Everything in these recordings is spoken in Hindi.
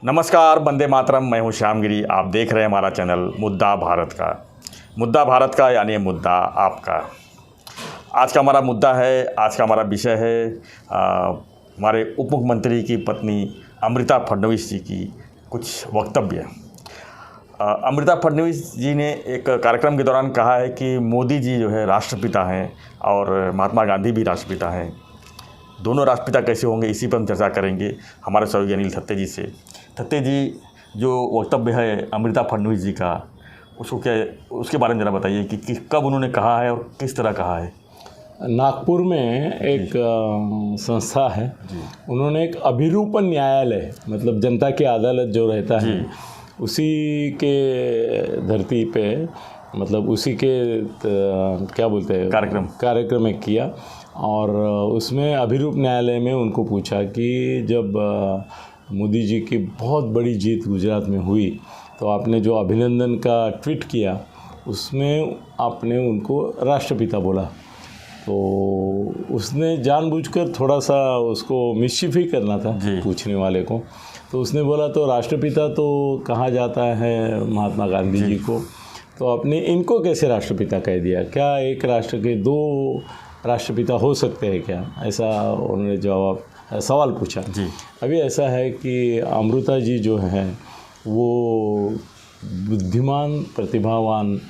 नमस्कार, वंदे मातरम। मैं हूं श्यामगिरी। आप देख रहे हैं हमारा चैनल मुद्दा भारत का। मुद्दा भारत का यानी मुद्दा आपका। आज का हमारा मुद्दा है, आज का हमारा विषय है हमारे उप मुख्यमंत्री की पत्नी अमृता फडणवीस जी की कुछ वक्तव्य। अमृता फडणवीस जी ने एक कार्यक्रम के दौरान कहा है कि मोदी जी जो है राष्ट्रपिता हैं और महात्मा गांधी भी राष्ट्रपिता हैं। दोनों राष्ट्रपिता कैसे होंगे, इसी पर हम चर्चा करेंगे हमारे सहयोगी अनिल थत्ते जी से। थत्ते जी, जो वक्तव्य है अमृता फडणवीस जी का, उसके बारे में ज़रा बताइए कि कब उन्होंने कहा है और किस तरह कहा है। नागपुर में एक संस्था है, उन्होंने एक अभिरूपण न्यायालय, मतलब जनता की अदालत जो रहता है उसी के धरती पे, मतलब उसी के क्या बोलते हैं कार्यक्रम में किया। और उसमें अभिरूप न्यायालय में उनको पूछा कि जब मोदी जी की बहुत बड़ी जीत गुजरात में हुई तो आपने जो अभिनंदन का ट्वीट किया उसमें आपने उनको राष्ट्रपिता बोला। तो उसने जानबूझकर थोड़ा सा उसको मिस्चिफ ही करना था पूछने वाले को। तो उसने बोला तो राष्ट्रपिता तो कहा जाता है महात्मा गांधी जी को, तो आपने इनको कैसे राष्ट्रपिता कह दिया? क्या एक राष्ट्र के दो राष्ट्रपिता हो सकते हैं क्या? ऐसा उन्होंने सवाल पूछा। अभी ऐसा है कि अमृता जी जो हैं वो बुद्धिमान, प्रतिभावान,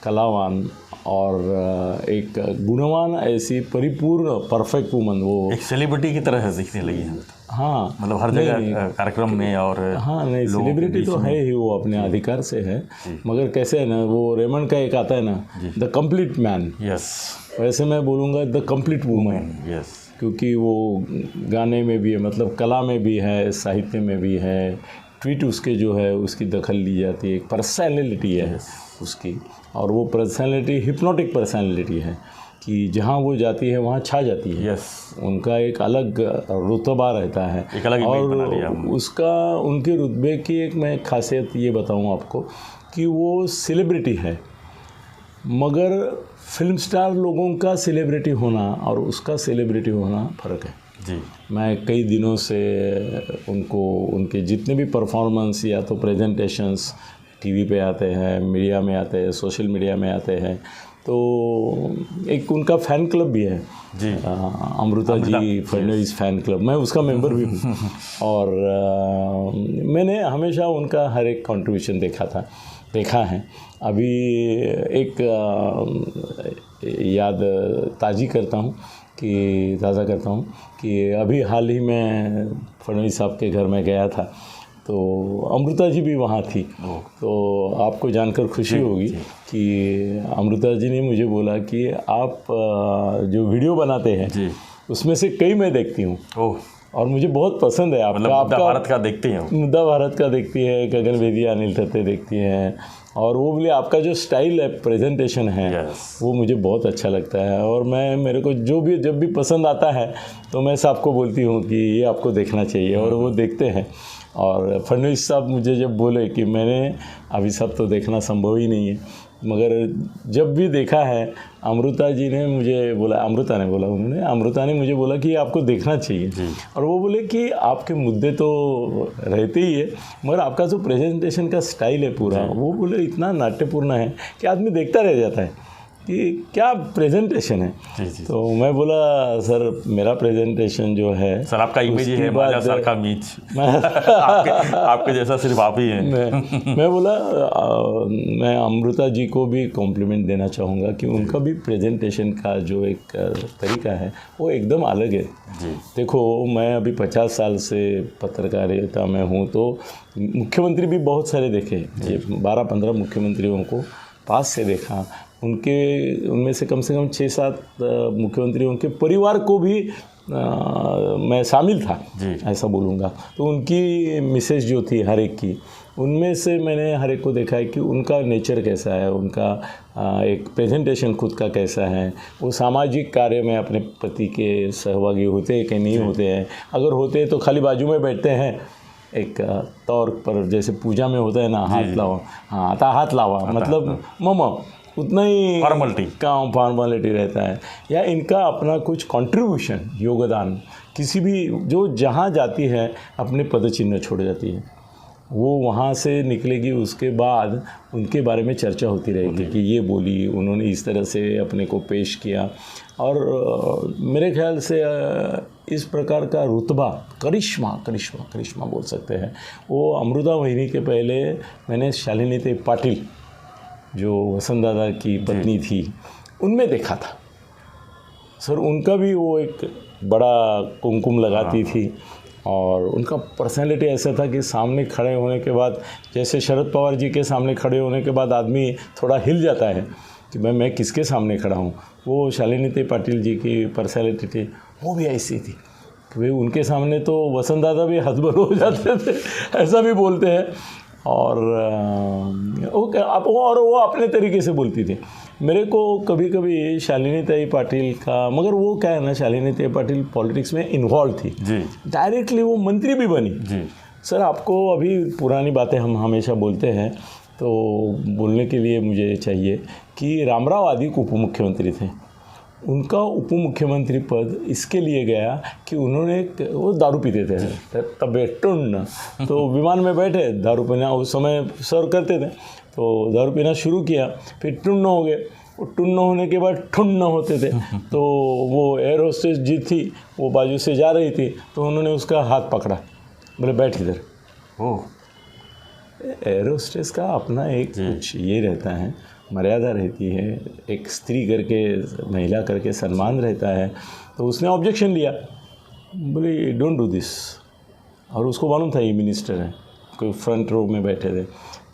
कलावान और एक गुणवान, ऐसी परिपूर्ण परफेक्ट वुमन, वो एक सेलिब्रिटी की तरह दिखने लगी है। हाँ, मतलब हर जगह कार्यक्रम में। और हाँ, नहीं, सेलिब्रिटी तो है ही, वो अपने अधिकार से है। मगर कैसे है ना, वो रेमंड का एक आता है ना, द कंप्लीट मैन। यस, वैसे मैं बोलूँगा द कंप्लीट वुमन। यस, क्योंकि वो गाने में भी है, मतलब कला में भी है, साहित्य में भी है, ट्वीट उसके जो है उसकी दखल ली जाती है, एक पर्सनैलिटी है उसकी। और वो पर्सनैलिटी हिप्नोटिक पर्सनैलिटी है कि जहाँ वो जाती है वहाँ छा जाती है। यस, उनका एक अलग रुतबा रहता है, एक अलग और उसका उनके रुतबे की एक मैं खासियत ये बताऊँ आपको कि वो सेलिब्रिटी है, मगर फिल्म स्टार लोगों का सेलिब्रिटी होना और उसका सेलिब्रिटी होना फ़र्क है। जी, मैं कई दिनों से उनके जितने भी परफॉर्मेंस या तो प्रेजेंटेशंस टीवी पे आते हैं, मीडिया में आते हैं, सोशल मीडिया में आते हैं, तो एक उनका फ़ैन क्लब भी है जी, अमृता जी फडणवीस फ़ैन क्लब। मैं उसका मेंबर भी हूँ। और मैंने हमेशा उनका हर एक कंट्रीब्यूशन देखा है। अभी एक याद ताज़ा करता हूँ कि अभी हाल ही में फडणवीस साहब के घर में गया था, तो अमृता जी भी वहाँ थी। तो आपको जानकर खुशी होगी कि अमृता जी ने मुझे बोला कि आप जो वीडियो बनाते हैं उसमें से कई मैं देखती हूँ और मुझे बहुत पसंद है आपका। मुद्दा भारत का देखती हैं? मुद्दा भारत का देखती है, गगन बेदी, अनिल थत्ते देखती हैं। और वो बोले आपका जो स्टाइल है, प्रेजेंटेशन है, वो मुझे बहुत अच्छा लगता है। और मेरे को जब भी पसंद आता है तो मैं सबको बोलती हूँ कि ये आपको देखना चाहिए, और वो देखते हैं। और फडणवीस साहब मुझे जब बोले कि मैंने अभी सब तो देखना संभव ही नहीं है, मगर जब भी देखा है अमृता ने मुझे बोला कि आपको देखना चाहिए। और वो बोले कि आपके मुद्दे तो रहते ही है, मगर आपका जो प्रेजेंटेशन का स्टाइल है पूरा, वो बोले इतना नाट्यपूर्ण है कि आदमी देखता रह जाता है कि क्या प्रेजेंटेशन है। तो मैं बोला सर, मेरा प्रेजेंटेशन जो है सर, आपका इमेज है माजा सर का मीच। आपके जैसा सिर्फ आप ही हैं। मैं बोला मैं अमृता जी को भी कॉम्प्लीमेंट देना चाहूँगा कि उनका भी प्रेजेंटेशन का जो एक तरीका है वो एकदम अलग है। देखो, मैं अभी 50 साल से पत्रकारिता में हूँ, तो मुख्यमंत्री भी बहुत सारे देखे, 12-15 मुख्यमंत्रियों को पास से देखा। उनमें से कम 6-7 मुख्यमंत्रियों के परिवार को भी मैं शामिल था, ऐसा बोलूँगा। तो उनकी मिसेज जो थी हर एक की, उनमें से मैंने हर एक को देखा है कि उनका नेचर कैसा है, उनका एक प्रेजेंटेशन खुद का कैसा है, वो सामाजिक कार्य में अपने पति के सहभागी होते हैं कि नहीं होते हैं। अगर होते हैं तो खाली बाजू में बैठते हैं, एक तौर पर जैसे पूजा में होता है ना, हाथ लावा, हाथ लावा, मतलब ममा, उतना ही फॉर्मेलिटी रहता है। या इनका अपना कुछ कंट्रीब्यूशन, योगदान, किसी भी जो जहाँ जाती है अपने पद चिन्ह छोड़ जाती है। वो वहाँ से निकलेगी, उसके बाद उनके बारे में चर्चा होती रहेगी कि ये बोली, उन्होंने इस तरह से अपने को पेश किया। और मेरे ख्याल से इस प्रकार का रुतबा, करिश्मा बोल सकते हैं, वो अमृता वहिनी के पहले मैंने शालिनी पाटिल जो वसंत दादा की पत्नी थी उनमें देखा था। सर उनका भी वो एक बड़ा कुमकुम लगाती थी और उनका पर्सनैलिटी ऐसा था कि सामने खड़े होने के बाद, जैसे शरद पवार जी के सामने खड़े होने के बाद आदमी थोड़ा हिल जाता है कि मैं किसके सामने खड़ा हूँ, वो शालिनी पाटिल जी की पर्सनैलिटी थी, वो भी ऐसी थी कि भाई उनके सामने तो वसंत दादा भी हतबल हो जाते थे, ऐसा भी बोलते हैं। और वो अपने तरीके से बोलती थी। मेरे को कभी कभी शालिनी पाटिल का, मगर वो क्या है ना, शालिनी पाटिल पॉलिटिक्स में इन्वॉल्व थी जी, डायरेक्टली वो मंत्री भी बनी जी। सर आपको अभी पुरानी बातें हम हमेशा बोलते हैं, तो बोलने के लिए मुझे चाहिए कि रामराव आदिक उप मुख्यमंत्री थे। उनका उप मुख्यमंत्री पद इसके लिए गया कि उन्होंने वो दारू पीते थे तबे टुन्न, तो विमान में बैठे दारू पीना उस समय सर्व करते थे, तो दारू पीना शुरू किया, फिर टुन्न हो गए। वो टुन्न होने के बाद ठुन्न होते थे, तो वो एयर होस्टेस जी थी, वो बाजू से जा रही थी, तो उन्होंने उसका हाथ पकड़ा, बोले बैठ इधर। एयर होस्टेस का अपना एक कुछ ये रहता है, मर्यादा रहती है, एक स्त्री करके, महिला करके सम्मान रहता है। तो उसने ऑब्जेक्शन लिया, बोले डोंट डू दिस। और उसको मालूम था ये मिनिस्टर है, कोई फ्रंट रो में बैठे थे,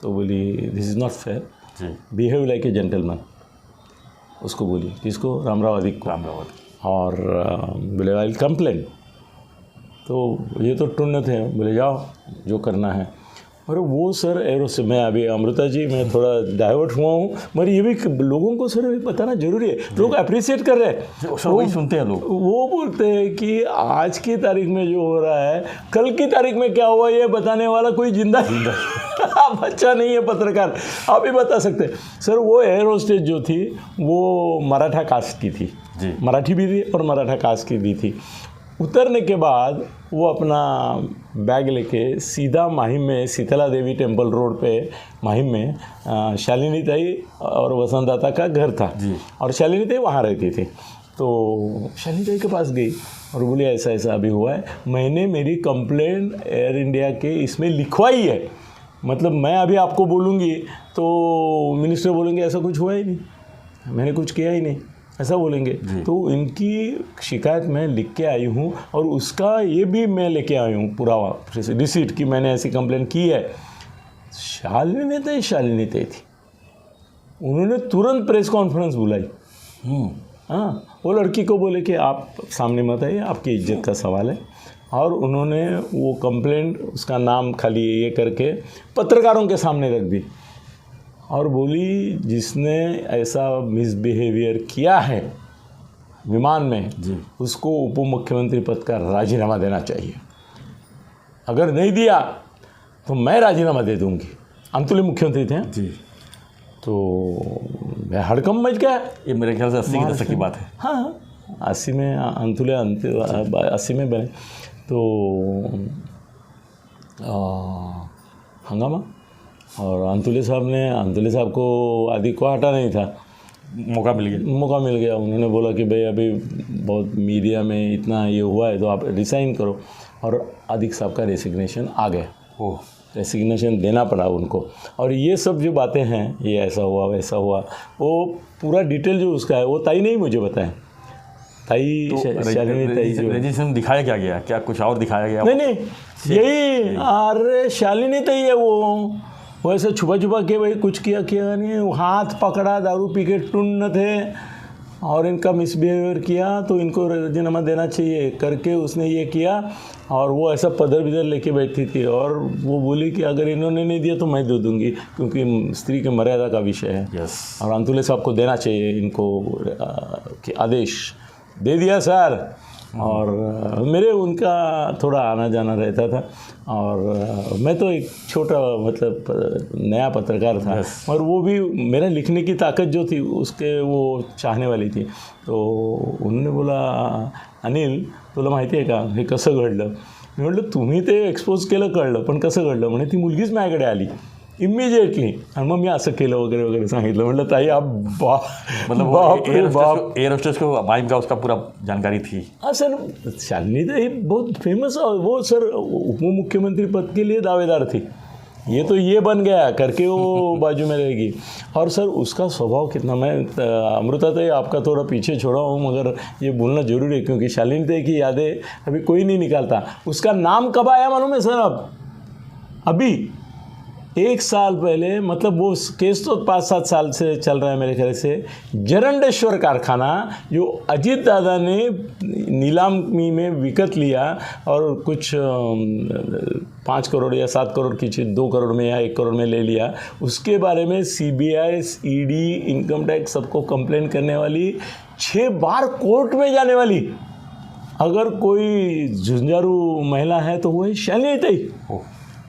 तो बोली this is not fair, behave like a gentleman. उसको बोली, किसको? रामराव आदिक को। और बोले आई विल कंप्लेन। तो ये तो टुन्न थे, बोले जाओ जो करना है। और वो सर एरो से, मैं अभी अमृता जी मैं थोड़ा डाइवर्ट हुआ हूँ, मगर ये भी लोगों को सर बताना जरूरी है, लोग अप्रिशिएट कर रहे हैं, वो सुनते हैं लोग, वो बोलते हैं कि आज की तारीख में जो हो रहा है, कल की तारीख में क्या हुआ ये बताने वाला कोई जिंदा बच्चा नहीं है पत्रकार, आप ही बता सकते हैं। सर वो एयर होस्टेस जो थी वो मराठा कास्ट की थी, मराठी भी थी और मराठा कास्ट की भी थी। उतरने के बाद वो अपना बैग लेके सीधा माहिम में, शीतला देवी टेम्पल रोड पे माहिम में शालिनी ताई और वसंत दादा का घर था और शालिनी ताई वहाँ रहती थी। तो शालिनी ताई के पास गई और बोली ऐसा ऐसा अभी हुआ है, मैंने मेरी कंप्लेंट एयर इंडिया के इसमें लिखवाई है, मतलब मैं अभी आपको बोलूँगी तो मिनिस्टर बोलेंगे ऐसा कुछ हुआ ही नहीं, मैंने कुछ किया ही नहीं, ऐसा बोलेंगे। तो इनकी शिकायत मैं लिख के आई हूँ और उसका ये भी मैं लेके आई हूँ पुरावा, रिसीट कि मैंने ऐसी कंप्लेन की है। शालिनी ताई थी, उन्होंने तुरंत प्रेस कॉन्फ्रेंस बुलाई। हाँ, वो लड़की को बोले कि आप सामने मत आइए, आपकी इज्जत का सवाल है। और उन्होंने वो कंप्लेंट, उसका नाम खाली ये करके पत्रकारों के सामने रख दी और बोली जिसने ऐसा मिसबिहेवियर किया है विमान में उसको उप मुख्यमंत्री पद का राजीनामा देना चाहिए, अगर नहीं दिया तो मैं राजीनामा दे दूंगी। अंतुले मुख्यमंत्री थे जी, तो मैं हड़कंप मच गया। ये मेरे ख्याल से 80 के दशक की बात है। हाँ, 80 में अंतुले 80 में बने, तो हंगामा। और अंतुले साहब को आदि को हटा नहीं था, मौका मिल गया। उन्होंने बोला कि भाई अभी बहुत मीडिया में इतना ये हुआ है तो आप रिसाइन करो, और आदिक साहब का रेसिग्नेशन आ गया। रेसिग्नेशन देना पड़ा उनको। और ये सब जो बातें हैं, ये ऐसा हुआ वैसा हुआ, वो पूरा डिटेल जो उसका है वो ताई ने ही मुझे बताया। ताई शालिनी ताई जो रजिस्ट्रेशन दिखाया क्या गया, क्या कुछ और दिखाया गया? नहीं, यही अरे शालिनी ताई है वो ऐसे छुपा के भाई कुछ किया नहीं, हाथ पकड़ा, दारू पी के टुन्न थे और इनका मिसबिहेवियर किया तो इनको राजीनामा देना चाहिए करके उसने ये किया। और वो ऐसा पदर बिदर लेके बैठी थी और वो बोली कि अगर इन्होंने नहीं दिया तो मैं दे दूंगी, क्योंकि स्त्री के मर्यादा का विषय है। और अंतुले साहब को देना चाहिए इनको कि आदेश दे दिया सर। और मेरे उनका थोड़ा आना जाना रहता था और मैं तो एक छोटा मतलब नया पत्रकार था और वो भी मेरा लिखने की ताकत जो थी उसके वो चाहने वाली थी। तो उन्होंने बोला अनिल तुला माहिती आहे का हे कसं घडलं? मी म्हटलं तुम्ही ते एक्सपोज केलं कळलं, पण कसं कळलं? म्हणे ती मुलगीच माझ्याकडे आली इमिजिएटली, आणि मग मी असं केलं वगैरे वगैरे सांगितलं. म्हटलं ताई आप मतलब बाप रे बाप. एयर होस्टेस को माइम का उसका पूरा जानकारी थी. हाँ सर, शालिनी ताई बहुत फेमस, वो सर उप मुख्यमंत्री पद के लिए दावेदार थी. ये तो ये बन गया करके वो बाजू में रहेगी. और सर उसका स्वभाव कितना, मैं अमृता ताई आपका थोड़ा पीछे छोड़ा हूँ मगर ये बोलना जरूरी है क्योंकि शालिनी ताई की यादें अभी कोई नहीं निकालता. उसका नाम कब आया मालूम है सर? अब अभी 1 साल पहले, मतलब वो केस तो 5-7 साल से चल रहा है मेरे ख्याल से. जरंडेश्वर कारखाना जो अजीत दादा ने नीलामी में विकत लिया और कुछ 5 करोड़ या 7 करोड़ की चीज़ 2 करोड़ में या 1 करोड़ में ले लिया, उसके बारे में CBI, ED, इनकम टैक्स सबको कंप्लेन करने वाली, 6 बार कोर्ट में जाने वाली अगर कोई झुंझारू महिला है तो वो है शालिनी ताई.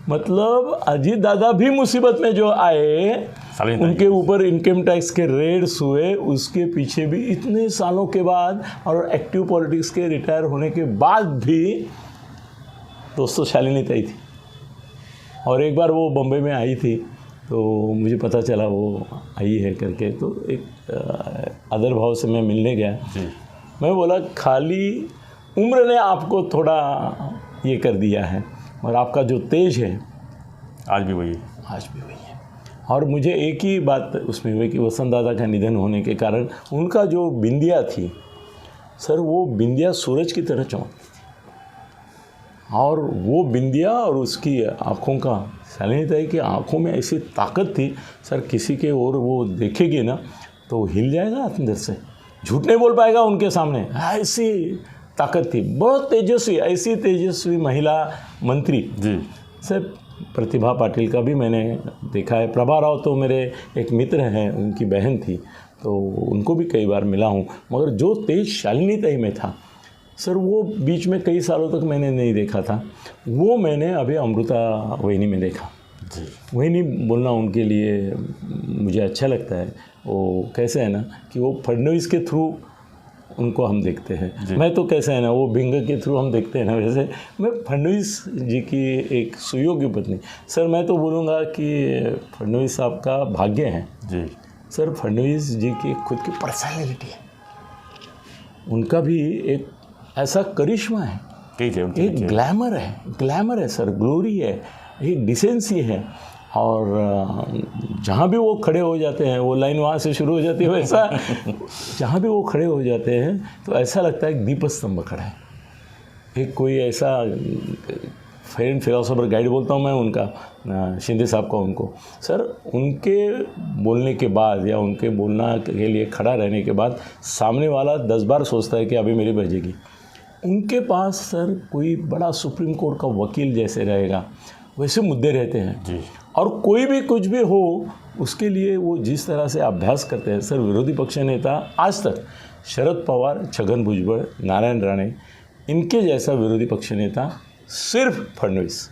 मतलब अजीत दादा भी मुसीबत में जो आए, उनके ऊपर इनकम टैक्स के रेड्स हुए, उसके पीछे भी इतने सालों के बाद और एक्टिव पॉलिटिक्स के रिटायर होने के बाद भी दोस्तों शालिनी ताई थी. और एक बार वो बम्बई में आई थी तो मुझे पता चला वो आई है करके, तो एक आदर भाव से मैं मिलने गया. मैं बोला खाली उम्र ने आपको थोड़ा ये कर दिया है और आपका जो तेज है आज भी वही है. और मुझे एक ही बात उसमें हुई कि वसंत दादा का निधन होने के कारण उनका जो बिंदिया थी सर, वो बिंदिया सूरज की तरह चमकती थी. और वो बिंदिया और उसकी आँखों का, शालिनी ताई की आँखों में ऐसी ताकत थी सर, किसी के और वो देखेगी ना तो हिल जाएगा अंदर से, झूठ नहीं बोल पाएगा उनके सामने, ऐसी ताकत थी. बहुत तेजस्वी, ऐसी तेजस्वी महिला मंत्री जी. सर प्रतिभा पाटिल का भी मैंने देखा है. प्रभा राव तो मेरे एक मित्र हैं, उनकी बहन थी, तो उनको भी कई बार मिला हूँ. मगर जो तेज शालिनी ताई में था सर, वो बीच में कई सालों तक मैंने नहीं देखा था. वो मैंने अभी अमृता वहिनी में देखा. जी. वहिनी बोलना उनके लिए मुझे अच्छा लगता है. वो कैसे है ना कि वो फडणवीस के थ्रू उनको हम देखते हैं. मैं तो कैसे है ना, वो भिंग के थ्रू हम देखते हैं ना, वैसे मैं फडणवीस जी की एक सुयोग्य पत्नी. सर मैं तो बोलूँगा कि फडणवीस साहब का भाग्य है जी. सर, फडणवीस जी की खुद की पर्सनैलिटी है, उनका भी एक ऐसा करिश्मा है, एक ग्लैमर है सर, ग्लोरी है, एक डिसेंसी है. और जहाँ भी वो खड़े हो जाते हैं, वो लाइन वहाँ से शुरू हो जाती है, वैसा जहाँ भी वो खड़े हो जाते हैं तो ऐसा लगता है एक दीपस्तंभ खड़ा है. एक कोई ऐसा फ्रेंड फिलोसोफर गाइड बोलता हूँ मैं उनका, शिंदे साहब का, उनको सर उनके बोलने के बाद या उनके बोलना के लिए खड़ा रहने के बाद सामने वाला 10 बार सोचता है कि अभी मेरी बजेगी. उनके पास सर कोई बड़ा सुप्रीम कोर्ट का वकील जैसे रहेगा वैसे मुद्दे रहते हैं जी. और कोई भी कुछ भी हो उसके लिए वो जिस तरह से अभ्यास करते हैं सर. विरोधी पक्ष नेता आज तक शरद पवार, छगन भुजबल, नारायण राणे, इनके जैसा विरोधी पक्ष नेता सिर्फ फडणवीस.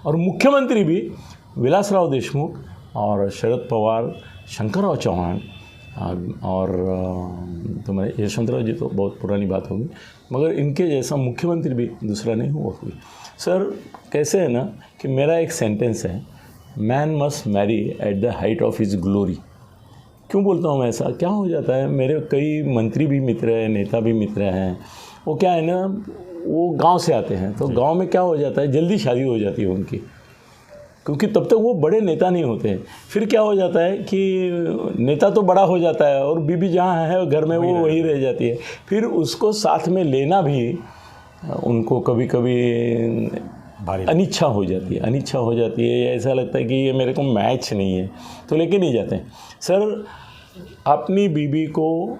और मुख्यमंत्री भी विलासराव देशमुख और शरद पवार, शंकरराव चौहान और तुम्हारे यशवंतराव जी तो बहुत पुरानी बात होगी, मगर इनके जैसा मुख्यमंत्री भी दूसरा नहीं हुआ कोई. सर कैसे है ना कि मेरा एक सेंटेंस है, man must marry at the height of his glory. क्यों बोलता हूँ मैं ऐसा? क्या हो जाता है, मेरे कई मंत्री भी मित्र हैं, नेता भी मित्र हैं, वो क्या है ना, वो गांव से आते हैं तो गांव में क्या हो जाता है, जल्दी शादी हो जाती है उनकी, क्योंकि तब तक वो बड़े नेता नहीं होते हैं. फिर क्या हो जाता है कि नेता तो बड़ा हो जाता है और बीबी जहाँ है घर में वो वही रह जाती है. फिर उसको साथ में लेना भी उनको कभी कभी अनिच्छा हो जाती है, ऐसा लगता है कि ये मेरे को मैच नहीं है, तो लेके नहीं जाते हैं. सर अपनी बीबी को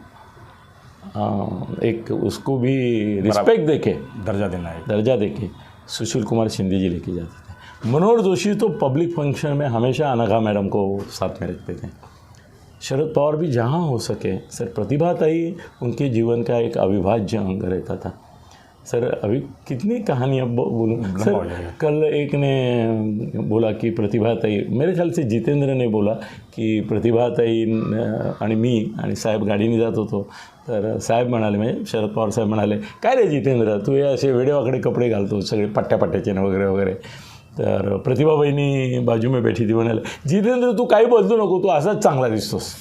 एक उसको भी रिस्पेक्ट देके, दर्जा देके सुशील कुमार शिंदे जी लेके जाते थे. मनोहर जोशी तो पब्लिक फंक्शन में हमेशा अनघा मैडम को साथ में रखते थे. शरद पवार भी जहाँ हो सके सर, प्रतिभा ताई उनके जीवन का एक अविभाज्य अंग रहता था. सर अभी कितनी कहानियाँ बोलूँ सर। कल एक ने बोला की प्रतिभाताई, मेरे ख्याल से जितेंद्रने बोला की प्रतिभाताई आणि मी आणि साहेब गाडीने जात होतो, तर साहेब म्हणाले, म्हणजे शरद पवार साहेब म्हणाले, काय रे जितेंद्र तू हे असे वेडेवाकडे कपडे घालतो सगळे पट्ट्याचे वगैरे वगैरे. तर प्रतिभा बहिनी बाजू में बैठी थी, म्हणाले जितेंद्र तू काही बोलतो नको, तू असाच चांगला दिसतोस.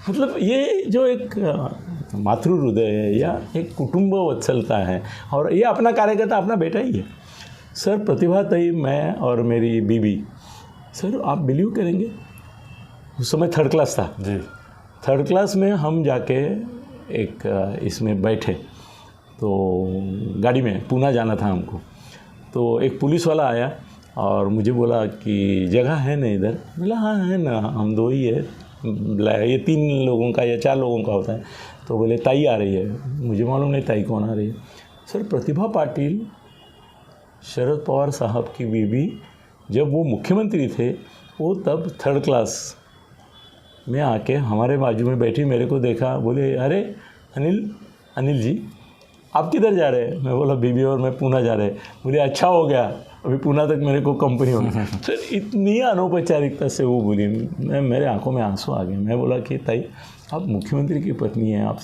मतलब ये जो एक मातृ हृदय है या एक कुटुंब वत्सलता है, और ये अपना कार्यकर्ता अपना बेटा ही है. सर प्रतिभाताई, मैं और मेरी बीबी, सर आप बिलीव करेंगे उस समय 3rd क्लास था जी. 3rd क्लास में हम जाके एक इसमें बैठे, तो गाड़ी में पूना जाना था हमको. तो एक पुलिस वाला आया और मुझे बोला कि जगह है ना इधर. बोला हाँ है ना, हम 2 ही है, ये 3 लोगों का या 4 लोगों का होता है. तो बोले ताई आ रही है. मुझे मालूम नहीं ताई कौन आ रही है. सर प्रतिभा पाटिल शरद पवार साहब की बीवी, जब वो मुख्यमंत्री थे वो तब 3rd क्लास में आके हमारे बाजू में बैठी, मेरे को देखा, बोले अरे अनिल जी आप किधर जा रहे हैं. मैं बोला बीबी और मैं पूना जा रहे हैं. बोले अच्छा हो गया, अभी पूना तक मेरे को कंपनी होगी. सर इतनी अनौपचारिकता से वो बोली, मेरे आंखों में आंसू आ गए. मैं बोला कि ताई आप मुख्यमंत्री की पत्नी हैं, आप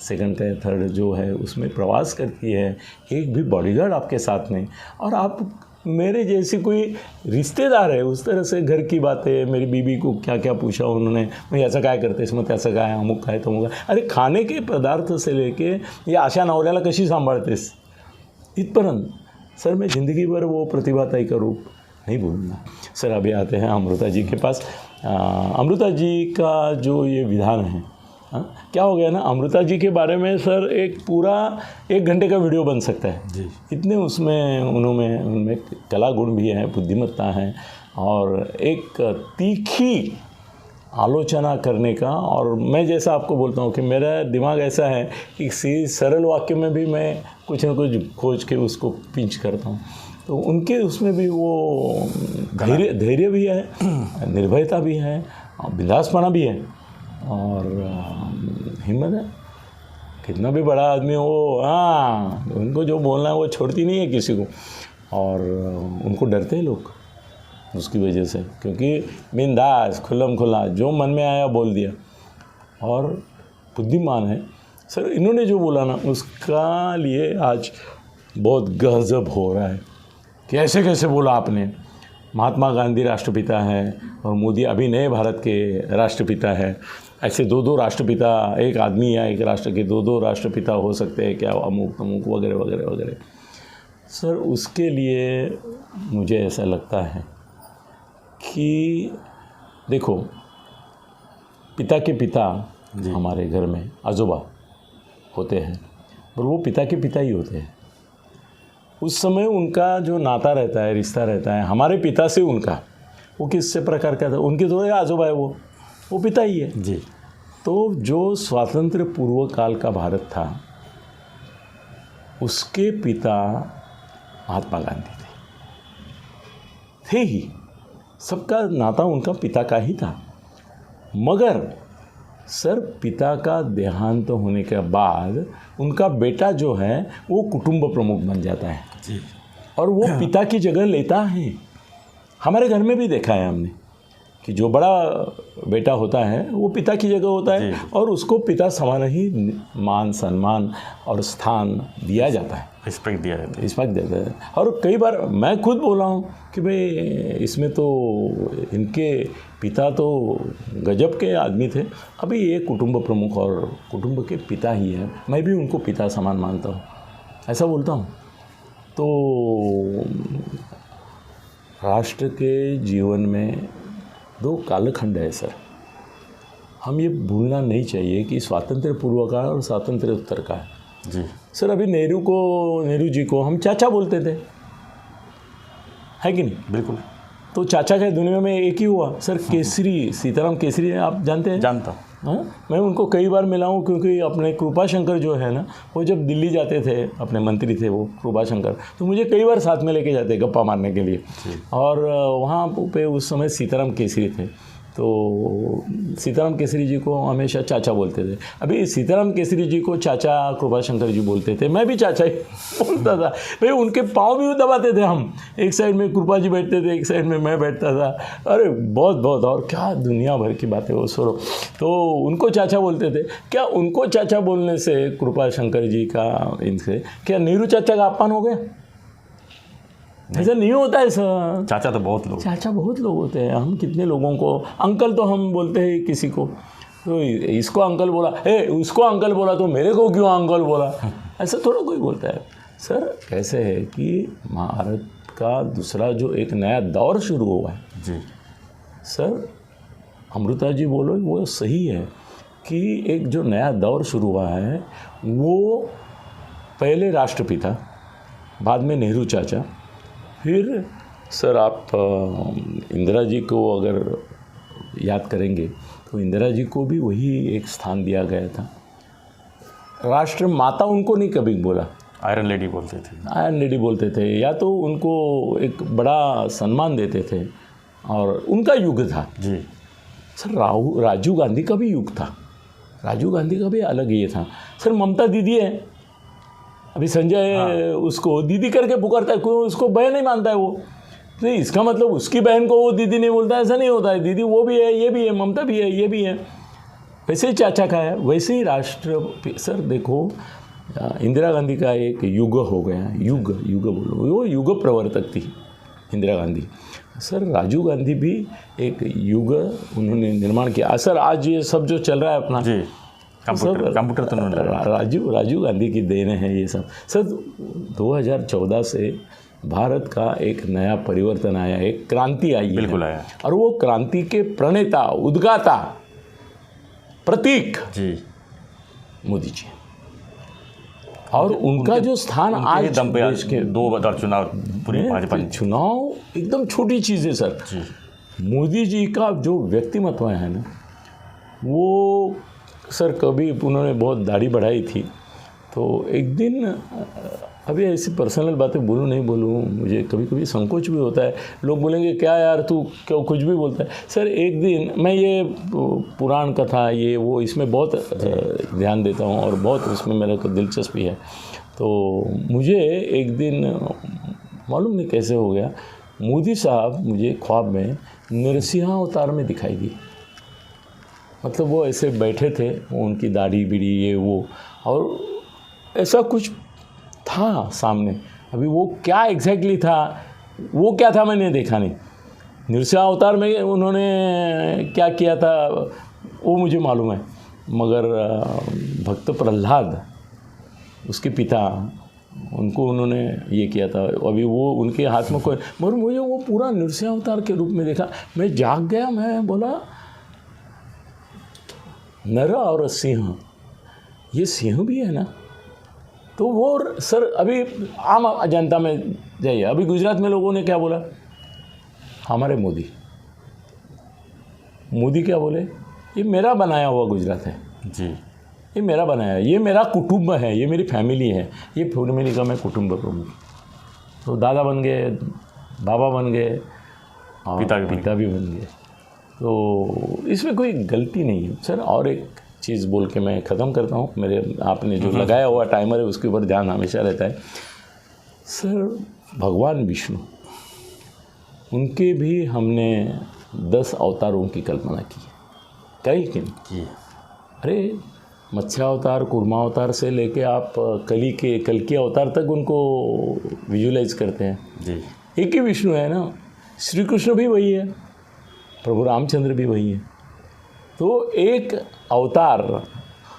2nd या 3rd जो है उसमें प्रवास करती है, एक भी बॉडीगार्ड आपके साथ नहीं, और आप मेरे जैसी कोई रिश्तेदार है. उस तरह से घर की बातें, मेरी बीबी को क्या क्या पूछा उन्होंने, भाई याचं काय करतेस, मग त्याचं काय, अमुक काय तमुक काय. अरे खाने के पदार्थ से लेके या अशा नवऱ्याला कशी सांभाळतेस इथपर्यंत. सर मैं ज़िंदगी भर वो प्रतिभाताई का रूप नहीं भूलूंगा. सर अभी आते हैं अमृता जी के पास. अमृता जी का जो ये विधान है, क्या हो गया ना, अमृता जी के बारे में सर एक पूरा 1 घंटे का वीडियो बन सकता है जी. इतने उसमें उनमें कला गुण भी है, बुद्धिमत्ता है, और एक तीखी आलोचना करने का. और मैं जैसा आपको बोलता हूँ कि मेरा दिमाग ऐसा है कि सरल वाक्य में भी मैं कुछ ना कुछ खोज के उसको पिंच करता हूँ. तो उनके उसमें भी वो धैर्य भी है, निर्भयता भी है, बिंदासपना भी है, और हिम्मत है. कितना भी बड़ा आदमी हो, हाँ उनको जो बोलना है वो छोड़ती नहीं है किसी को. और उनको डरते हैं लोग उसकी वजह से, क्योंकि बिंदास खुल्लम खुल्ला जो मन में आया बोल दिया, और बुद्धिमान है. सर इन्होंने जो बोला ना उसका लिए आज बहुत गजब हो रहा है कि ऐसे कैसे बोला आपने. महात्मा गांधी राष्ट्रपिता है और मोदी अभी नए भारत के राष्ट्रपिता है. ऐसे 2 राष्ट्रपिता, एक आदमी या एक राष्ट्र के 2 राष्ट्रपिता हो सकते हैं क्या, अमुक तमुक वगैरह वगैरह वगैरह. सर उसके लिए मुझे ऐसा लगता है कि देखो, पिता के पिता हमारे घर में आजोबा होते हैं, और वो पिता के पिता ही होते हैं. उस समय उनका जो नाता रहता है, रिश्ता रहता है हमारे पिता से, उनका वो किस प्रकार का था. उनके थोड़े आजोबा है, वो पिता ही है जी. तो जो स्वातंत्र पूर्व काल का भारत था उसके पिता महात्मा गांधी थे ही. सबका नाता उनका पिता का ही था. मगर सर पिता का देहांत होने के बाद उनका बेटा जो है वो कुटुंब प्रमुख बन जाता है जी. और वो पिता की जगह लेता है. हमारे घर में भी देखा है हमने कि जो बड़ा बेटा होता है वो पिता की जगह होता है, और उसको पिता समान ही मान सम्मान और स्थान दिया जाता है, रिस्पेक्ट दिया जाता है, रिस्पेक्ट देता है. और कई बार मैं खुद बोला हूँ कि भाई इसमें तो इनके पिता तो गजब के आदमी थे, अभी ये कुटुंब प्रमुख और कुटुंब के पिता ही है, मैं भी उनको पिता समान मानता हूँ, ऐसा बोलता हूँ. तो राष्ट्र के जीवन में 2 कालखंड है सर. हम ये भूलना नहीं चाहिए कि स्वातंत्र पूर्व का और स्वातंत्र उत्तर का है जी. सर अभी नेहरू जी को हम चाचा बोलते थे, है कि नहीं. बिल्कुल. तो चाचा का दुनिया में एक ही हुआ सर. केसरी, सीताराम केसरी आप जानते हैं. जानता. हाँ, मैं उनको कई बार मिला हूँ, क्योंकि अपने कृपाशंकर जो है ना, वो जब दिल्ली जाते थे, अपने मंत्री थे वो कृपाशंकर, तो मुझे कई बार साथ में लेके जाते गप्पा मारने के लिए. और वहाँ पे उस समय सीताराम केसरी थे. तो सीताराम केसरी जी को हमेशा चाचा बोलते थे। अभी सीताराम केसरी जी को चाचा कृपाशंकर जी बोलते थे, मैं भी चाचा ही बोलता था भाई। उनके पाँव भी दबाते थे हम, एक साइड में कृपा जी बैठते थे, एक साइड में मैं बैठता था। अरे बहुत बहुत, और क्या दुनिया भर की बातें वो छोड़ो। तो उनको चाचा बोलते थे। क्या उनको चाचा बोलने से कृपाशंकर जी का, इनसे क्या नेहरू चाचा का अपमान हो गया? ऐसा नहीं होता है सर। चाचा तो बहुत लोग, चाचा बहुत लोग होते हैं। हम कितने लोगों को अंकल तो हम बोलते हैं किसी को, तो इसको अंकल बोला, उसको अंकल बोला तो मेरे को क्यों अंकल बोला? ऐसा थोड़ा कोई बोलता है सर। कैसे है कि भारत का दूसरा जो एक नया दौर शुरू हुआ है जी सर, अमृता जी बोलो वो सही है कि एक जो नया दौर शुरू हुआ है वो पहले राष्ट्रपिता, बाद में नेहरू चाचा, फिर सर आप इंदिरा जी को अगर याद करेंगे तो इंदिरा जी को भी वही एक स्थान दिया गया था। राष्ट्र माता उनको नहीं कभी बोला, आयरन लेडी बोलते थे, आयरन लेडी बोलते थे, या तो उनको एक बड़ा सम्मान देते थे। और उनका युग था जी सर। राजीव गांधी का भी युग था, राजीव गांधी का भी अलग ये था सर। ममता दीदी है, अभी संजय उसको दीदी करके पुकारता है, कोई उसको बहन नहीं मानता है वो। तो इसका मतलब उसकी बहन को वो दीदी नहीं बोलता, ऐसा नहीं होता है। दीदी वो भी है, ये भी है, ममता भी है, ये भी है। वैसे ही चाचा का है, वैसे ही राष्ट्र। सर देखो, इंदिरा गांधी का एक युग हो गया, युग बोलो, वो युग प्रवर्तक थी इंदिरा गांधी। सर राजीव गांधी भी एक युग उन्होंने निर्माण किया। सर आज ये सब जो चल रहा है अपना जी, कंप्यूटर तो उन्होंने राजीव गांधी की देन है ये सब। सर 2014 से भारत का एक नया परिवर्तन आया, एक क्रांति आई है। बिल्कुल आया। और वो क्रांति के प्रणेता, उद्गाता, प्रतीक जी मोदी जी। और उनका जो स्थान आज दम पे देश के 2 बार चुनाव पूरी भाजपा ने। चुनाव एकदम छोटी चीज़ है सर। जी मोदी जी का जो व्यक्तिमत्व है ना, वो सर कभी उन्होंने बहुत दाढ़ी बढ़ाई थी, तो एक दिन, अभी ऐसी पर्सनल बातें बोलूँ नहीं बोलूँ, मुझे कभी कभी संकोच भी होता है। लोग बोलेंगे क्या यार तू क्यों कुछ भी बोलता है। सर एक दिन मैं ये पुराण कथा ये वो इसमें बहुत ध्यान देता हूँ और बहुत उसमें मेरे को दिलचस्पी है। तो मुझे एक दिन मालूम नहीं कैसे हो गया, मोदी साहब मुझे ख्वाब में नरसिंह अवतार में दिखाई दी। मतलब वो ऐसे बैठे थे, वो उनकी दाढ़ी बीड़ी ये वो, और ऐसा कुछ था सामने। अभी वो क्या एग्जैक्टली था, वो क्या था मैंने देखा नहीं। नरसिंह अवतार में उन्होंने क्या किया था वो मुझे मालूम है, मगर भक्त प्रहलाद उसके पिता, उनको उन्होंने ये किया था। अभी वो उनके हाथ में कोई, मगर मुझे वो पूरा नरसिंह अवतार के रूप में देखा। मैं जाग गया, मैं बोला नर और सिंह, ये सिंह भी है ना। तो वो सर अभी आम जनता में जाइए, अभी गुजरात में लोगों ने क्या बोला, हमारे मोदी क्या बोले, ये मेरा बनाया हुआ गुजरात है जी, ये मेरा बनाया, ये मेरा कुटुंब है, ये मेरी फैमिली है, ये फैमिली का मैं कुटुंब प्रमुख। तो दादा बन गए, बाबा बन गए, और पिता भी बन गए। तो इसमें कोई गलती नहीं है सर। और एक चीज़ बोल के मैं ख़त्म करता हूँ। मेरे आपने जो लगाया हुआ टाइमर है उसके ऊपर ध्यान हमेशा रहता है सर। भगवान विष्णु, उनके भी हमने 10 अवतारों की कल्पना की है, कई की। अरे मत्स्य अवतार, कूर्मा अवतार से लेके आप कल्कि अवतार तक उनको विजुलाइज करते हैं जी। एक ही विष्णु है ना। श्री कृष्ण भी वही है, प्रभु रामचंद्र भी वही है। तो एक अवतार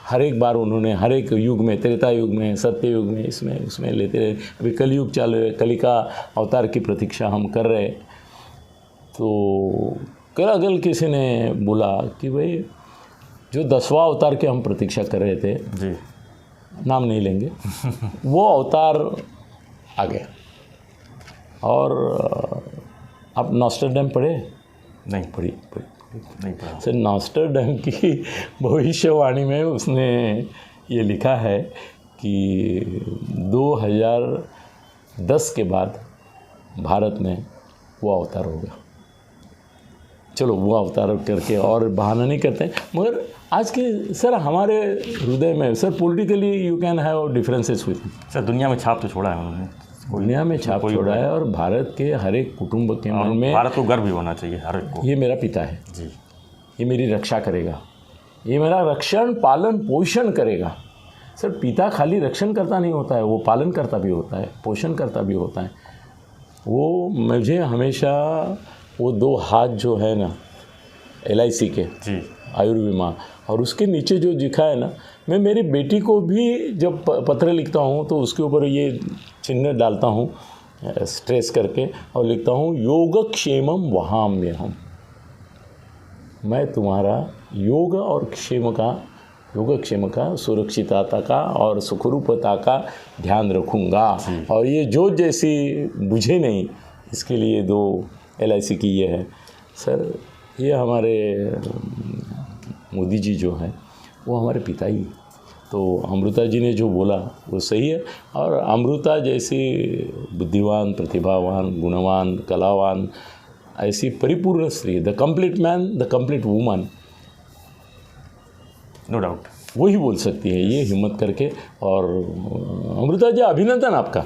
हर एक बार उन्होंने हर एक युग में, त्रेता युग में, सत्य युग में, इसमें उसमें लेते रहे। अभी कलयुग चालू है, कलिका अवतार की प्रतीक्षा हम कर रहे। तो कल अगल किसी ने बोला कि भाई जो 10वां अवतार के हम प्रतीक्षा कर रहे थे जी, नाम नहीं लेंगे वो अवतार आ गया। और आप नॉस्टरडैम पढ़े? नहीं पढ़ी नहीं पढ़ा सर। नॉस्टरडैम की भविष्यवाणी में उसने ये लिखा है कि 2010 के बाद भारत में वो अवतार होगा। चलो वो अवतार करके और बहाना नहीं करते हैं। मगर आज के सर हमारे हृदय में sir politically you can have differences with sir दुनिया में छाप तो छोड़ा है उन्होंने, दुनिया में छाप छोड़ा है और भारत के हर एक कुटुंब के मन में भारत को गर्व भी होना चाहिए हर एक को। ये मेरा पिता है जी, ये मेरी रक्षा करेगा, ये मेरा रक्षण पालन पोषण करेगा। सर पिता खाली रक्षण करता नहीं होता है, वो पालन करता भी होता है, पोषण करता भी होता है। वो मुझे हमेशा वो 2 हाथ जो है ना LIC के जी, आयुर्बीमा और उसके नीचे जो लिखा है ना, मैं मेरी बेटी को भी जब पत्र लिखता हूँ तो उसके ऊपर ये चिन्ह डालता हूँ स्ट्रेस करके और लिखता हूँ योगक्षेमम वहाम्यहम्। मैं तुम्हारा योग और योगक्षेम का सुरक्षितता का और सुखरूपता का ध्यान रखूँगा। और ये जो जैसी बुझे नहीं इसके लिए 2 LIC की ये है। सर ये हमारे मोदी जी जो हैं वो हमारे पिता ही, तो अमृता जी ने जो बोला वो सही है। और अमृता जैसी बुद्धिवान, प्रतिभावान, गुणवान, कलावान, ऐसी परिपूर्ण स्त्री, the complete man, the complete woman, no doubt वही बोल सकती है ये हिम्मत करके। और अमृता जी अभिनंदन आपका,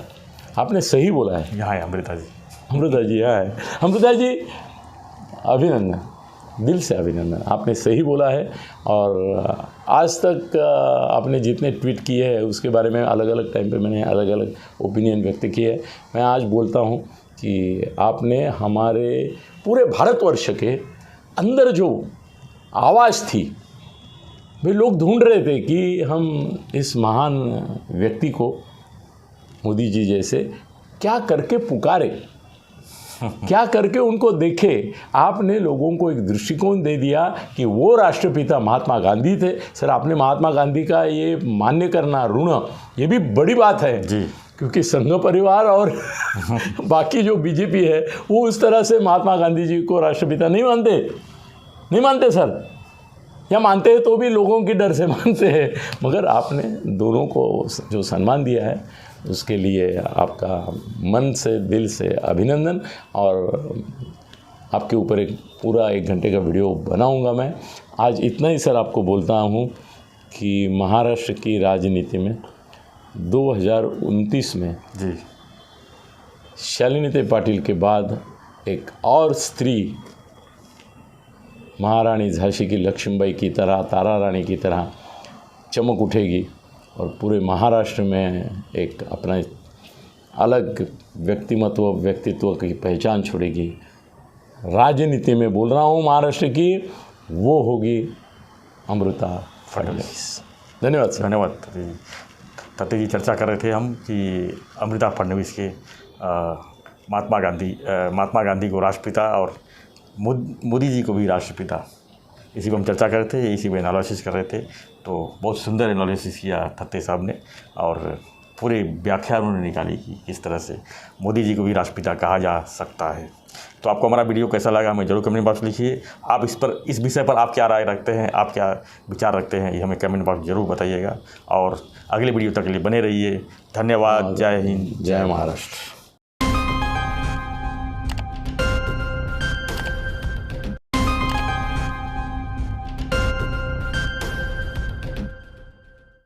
आपने सही बोला है। यहाँ है अमृता जी, अमृता जी यहाँ है। अमृता जी अभिनंदन, दिल से अभिनंदन, आपने सही बोला है। और आज तक आपने जितने ट्वीट किए हैं उसके बारे में अलग अलग टाइम पे मैंने अलग अलग ओपिनियन व्यक्त किए हैं। मैं आज बोलता हूँ कि आपने हमारे पूरे भारतवर्ष के अंदर जो आवाज़ थी, भाई लोग ढूंढ रहे थे कि हम इस महान व्यक्ति को, मोदी जी जैसे, क्या करके पुकारे, क्या करके उनको देखे। आपने लोगों को एक दृष्टिकोण दे दिया कि वो राष्ट्रपिता महात्मा गांधी थे। सर आपने महात्मा गांधी का ये मान्य करना ऋण, ये भी बड़ी बात है जी, क्योंकि संघ परिवार और बाकी जो बीजेपी है वो उस तरह से महात्मा गांधी जी को राष्ट्रपिता नहीं मानते सर, या मानते हैं तो भी लोगों के डर से मानते हैं। मगर आपने दोनों को जो सम्मान दिया है उसके लिए आपका मन से, दिल से अभिनंदन। और आपके ऊपर एक पूरा 1 घंटे का वीडियो बनाऊंगा मैं। आज इतना ही सर आपको बोलता हूँ कि महाराष्ट्र की राजनीति में 2029 में जी, शालिनी पाटिल के बाद एक और स्त्री महारानी झांसी की लक्ष्मीबाई की तरह, तारा रानी की तरह चमक उठेगी और पूरे महाराष्ट्र में एक अपना अलग व्यक्तित्व की पहचान छोड़ेगी। राजनीति में बोल रहा हूँ महाराष्ट्र की, वो होगी अमृता फडणवीस। धन्यवाद सर। धन्यवाद जी। तते जी चर्चा कर रहे थे हम कि अमृता फडणवीस के महात्मा गांधी को राष्ट्रपिता और मोदी जी को भी राष्ट्रपिता, इसी पर हम चर्चा कर रहे थे, इसी पर एनालिसिस कर रहे थे। तो बहुत सुंदर एनालिसिस किया थत्ते साहब ने और पूरे व्याख्या उन्होंने निकाली कि किस तरह से मोदी जी को भी राष्ट्रपिता कहा जा सकता है। तो आपको हमारा वीडियो कैसा लगा हमें जरूर कमेंट बॉक्स में लिखिए। आप इस विषय पर आप क्या राय रखते हैं, आप क्या विचार रखते हैं, ये हमें कमेंट बॉक्स जरूर बताइएगा। और अगले वीडियो तक के लिए बने रहिए। धन्यवाद। जय हिंद, जय महाराष्ट्र।